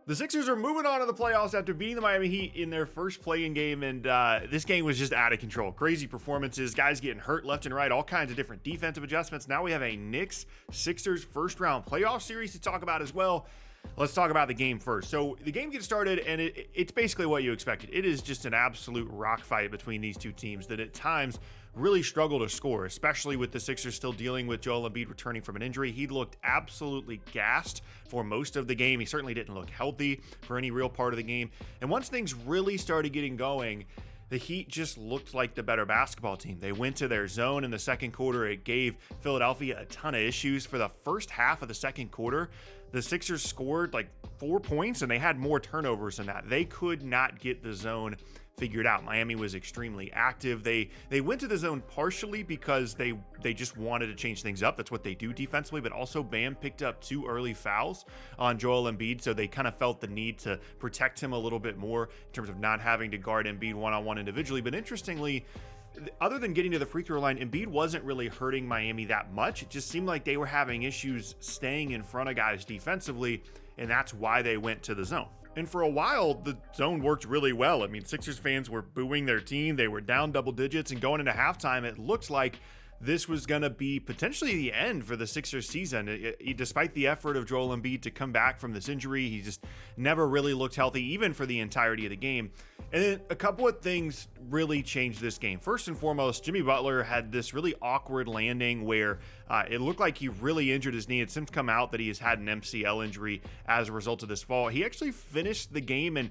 The Sixers are moving on to the playoffs after beating the Miami Heat in their first play-in game, and this game was just out of control. Crazy performances, guys getting hurt left and right, all kinds of different defensive adjustments. Now we have a Knicks-Sixers first-round playoff series to talk about as well. Let's talk about the game first. So the game gets started, and it's basically what you expected. It is just an absolute rock fight between these two teams that at times really struggle to score, especially with the Sixers still dealing with Joel Embiid returning from an injury. He looked absolutely gassed for most of the game. He certainly didn't look healthy for any real part of the game. And once things really started getting going, the Heat just looked like the better basketball team. They went to their zone in the second quarter. It gave Philadelphia a ton of issues. For the first half of the second quarter, the Sixers scored like 4 points, and they had more turnovers than that. They could not get the zone figured out. Miami was extremely active. They went to the zone partially because they just wanted to change things up. That's what they do defensively, but also Bam picked up 2 early fouls on Joel Embiid, so they kind of felt the need to protect him a little bit more in terms of not having to guard Embiid one-on-one individually. But interestingly, other than getting to the free throw line, Embiid wasn't really hurting Miami that much. It just seemed like they were having issues staying in front of guys defensively, and that's why they went to the zone. And for a while, the zone worked really well. I mean, Sixers fans were booing their team. They were down double digits, and going into halftime, it looked like this was going to be potentially the end for the Sixers season. Despite the effort of Joel Embiid to come back from this injury, he just never really looked healthy, even for the entirety of the game. And then a couple of things really changed this game. First and foremost, Jimmy Butler had this really awkward landing where it looked like he really injured his knee. It's since come out that he has had an MCL injury as a result of this fall. He actually finished the game and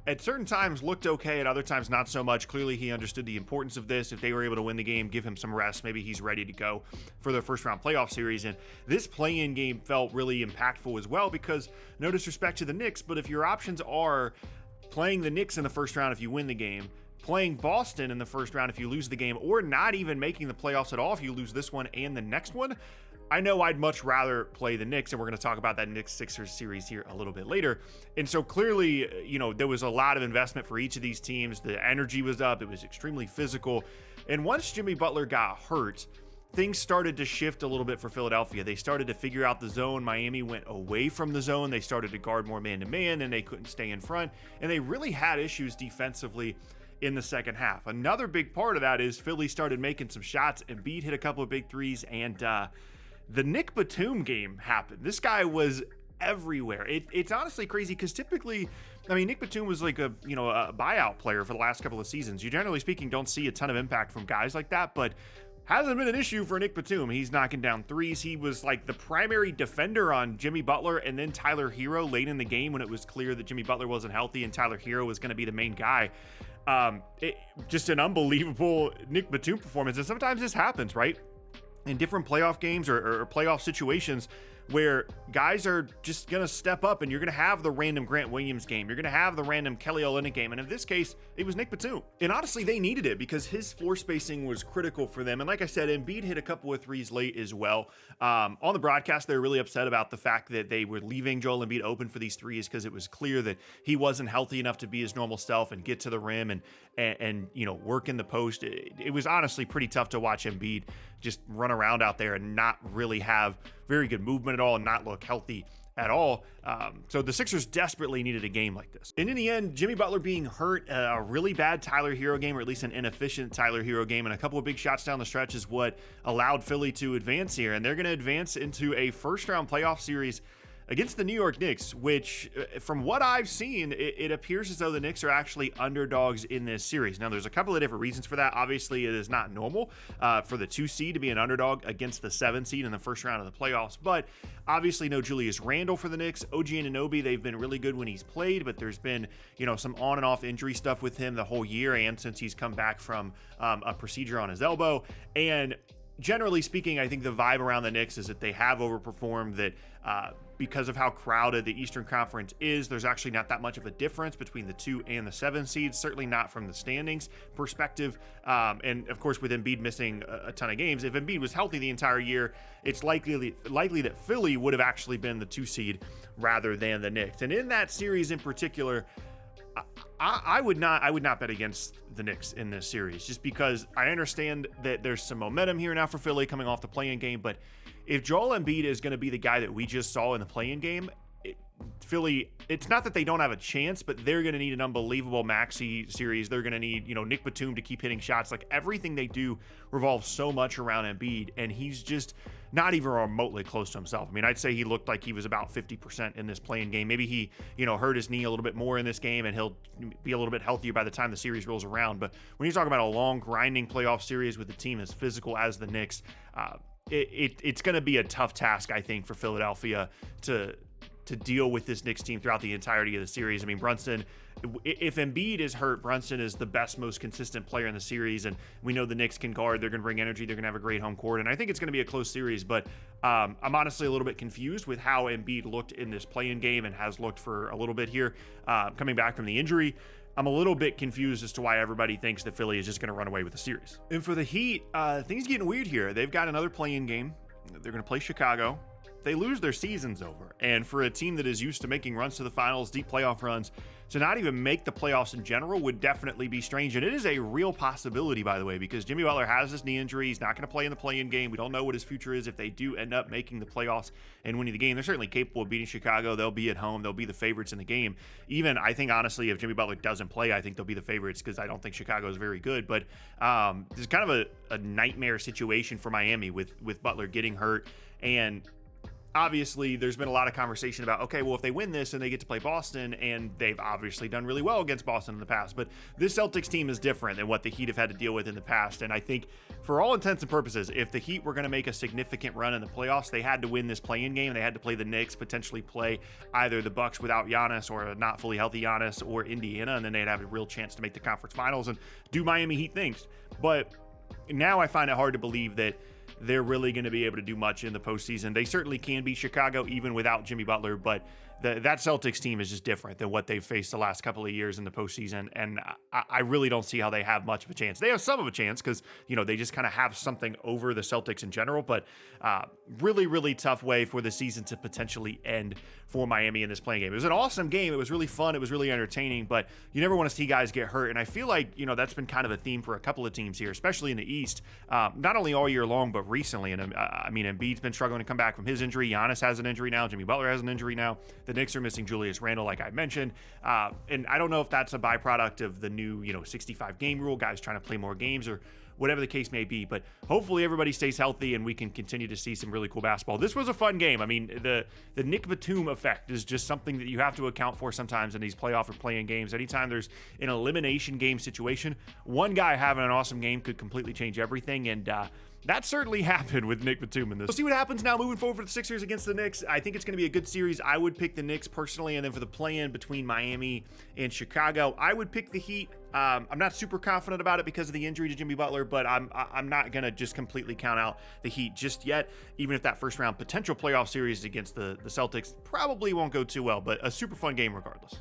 at certain times looked okay, at other times not so much. Clearly, he understood the importance of this. If they were able to win the game, give him some rest, maybe he's ready to go for their first round playoff series. And this play-in game felt really impactful as well because, no disrespect to the Knicks, but if your options are playing the Knicks in the first round if you win the game, playing Boston in the first round if you lose the game, or not even making the playoffs at all if you lose this one and the next one, I know I'd much rather play the Knicks, and we're going to talk about that Knicks-Sixers series here a little bit later. And so clearly, there was a lot of investment for each of these teams. The energy was up. It was extremely physical. And once Jimmy Butler got hurt, things started to shift a little bit for Philadelphia. They started to figure out the zone. Miami went away from the zone. They started to guard more man-to-man, and they couldn't stay in front. And they really had issues defensively in the second half. Another big part of that is Philly started making some shots. Embiid hit a couple of big threes, and the Nic Batum game happened. This guy was everywhere. It's honestly crazy because typically, Nic Batum was like a buyout player for the last couple of seasons. You generally speaking don't see a ton of impact from guys like that, but hasn't been an issue for Nic Batum. He's knocking down threes. He was like the primary defender on Jimmy Butler and then Tyler Hero late in the game when it was clear that Jimmy Butler wasn't healthy and Tyler Hero was going to be the main guy. Just an unbelievable Nic Batum performance. And sometimes this happens, right? In different playoff games or playoff situations where guys are just going to step up and you're going to have the random Grant Williams game. You're going to have the random Kelly Olynyk game. And in this case, it was Nic Batum. And honestly, they needed it because his floor spacing was critical for them. And like I said, Embiid hit a couple of threes late as well. On the broadcast, they were really upset about the fact that they were leaving Joel Embiid open for these threes because it was clear that he wasn't healthy enough to be his normal self and get to the rim and work in the post. It was honestly pretty tough to watch Embiid just run around out there and not really have very good movement at all and not look healthy at all. So the Sixers desperately needed a game like this. And in the end, Jimmy Butler being hurt, a really bad Tyler Hero game, or at least an inefficient Tyler Hero game, and a couple of big shots down the stretch is what allowed Philly to advance here. And they're going to advance into a first round playoff series against the New York Knicks, which from what I've seen, it appears as though the Knicks are actually underdogs in this series. Now, there's a couple of different reasons for that. Obviously, it is not normal for the 2 seed to be an underdog against the 7 seed in the first round of the playoffs, but obviously no Julius Randle for the Knicks. OG Anunoby, they've been really good when he's played, but there's been, some on and off injury stuff with him the whole year and since he's come back from a procedure on his elbow. And generally speaking, I think the vibe around the Knicks is that they have overperformed, that because of how crowded the Eastern Conference is, there's actually not that much of a difference between the 2 and the 7 seeds, certainly not from the standings perspective. And of course, with Embiid missing a ton of games, if Embiid was healthy the entire year, it's likely that Philly would have actually been the 2 seed rather than the Knicks. And in that series in particular, I would not bet against the Knicks in this series, just because I understand that there's some momentum here now for Philly coming off the play-in game. But if Joel Embiid is going to be the guy that we just saw in the play-in game, Philly, it's not that they don't have a chance, but they're going to need an unbelievable maxi series. They're going to need, Nic Batum to keep hitting shots. Like, everything they do revolves so much around Embiid, and he's just not even remotely close to himself. I mean, I'd say he looked like he was about 50% in this playing game. Maybe he, hurt his knee a little bit more in this game, and he'll be a little bit healthier by the time the series rolls around. But when you're talking about a long, grinding playoff series with a team as physical as the Knicks, it's going to be a tough task, I think, for Philadelphia to deal with this Knicks team throughout the entirety of the series. I mean, Brunson, if Embiid is hurt, Brunson is the best, most consistent player in the series, and we know the Knicks can guard. They're going to bring energy. They're going to have a great home court, and I think it's going to be a close series, but I'm honestly a little bit confused with how Embiid looked in this play-in game and has looked for a little bit here, coming back from the injury. I'm a little bit confused as to why everybody thinks that Philly is just going to run away with the series. And for the Heat, things getting weird here. They've got another play-in game. They're going to play Chicago. They lose, their season's over. And for a team that is used to making runs to the finals, deep playoff runs, to not even make the playoffs in general would definitely be strange. And it is a real possibility, by the way, because Jimmy Butler has this knee injury. He's not going to play in the play-in game. We don't know what his future is if they do end up making the playoffs and winning the game. They're certainly capable of beating Chicago. They'll be at home. They'll be the favorites in the game. Even, I think, honestly, if Jimmy Butler doesn't play, I think they'll be the favorites because I don't think Chicago is very good. But there's kind of a nightmare situation for Miami with Butler getting hurt. And obviously, there's been a lot of conversation about, okay, well, if they win this and they get to play Boston, and they've obviously done really well against Boston in the past, but this Celtics team is different than what the Heat have had to deal with in the past. And I think for all intents and purposes, if the Heat were going to make a significant run in the playoffs, they had to win this play-in game. They had to play the Knicks, potentially play either the Bucks without Giannis or a not fully healthy Giannis or Indiana, and then they'd have a real chance to make the conference finals and do Miami Heat things. But now I find it hard to believe that they're really going to be able to do much in the postseason. They certainly can beat Chicago even without Jimmy Butler, but that Celtics team is just different than what they've faced the last couple of years in the postseason, and I really don't see how they have much of a chance. They have some of a chance because, they just kind of have something over the Celtics in general, but really, really tough way for the season to potentially end for Miami in this playing game. It was an awesome game. It was really fun. It was really entertaining, but you never want to see guys get hurt, and I feel like, that's been kind of a theme for a couple of teams here, especially in the East, not only all year long, but recently. And I mean, Embiid's been struggling to come back from his injury. Giannis has an injury now. Jimmy Butler has an injury now. The Knicks are missing Julius Randle, like I mentioned. And I don't know if that's a byproduct of the new, 65 game rule, guys trying to play more games or whatever the case may be. But hopefully everybody stays healthy and we can continue to see some really cool basketball. This was a fun game. I mean, the Nic Batum effect is just something that you have to account for sometimes in these playoff or play-in games. Anytime there's an elimination game situation, one guy having an awesome game could completely change everything. And that certainly happened with Nic Batum in this. We'll see what happens now moving forward for the Sixers against the Knicks. I think it's going to be a good series. I would pick the Knicks personally, and then for the play-in between Miami and Chicago, I would pick the Heat. I'm not super confident about it because of the injury to Jimmy Butler, but I'm not going to just completely count out the Heat just yet, even if that first round potential playoff series against the Celtics probably won't go too well, but a super fun game regardless.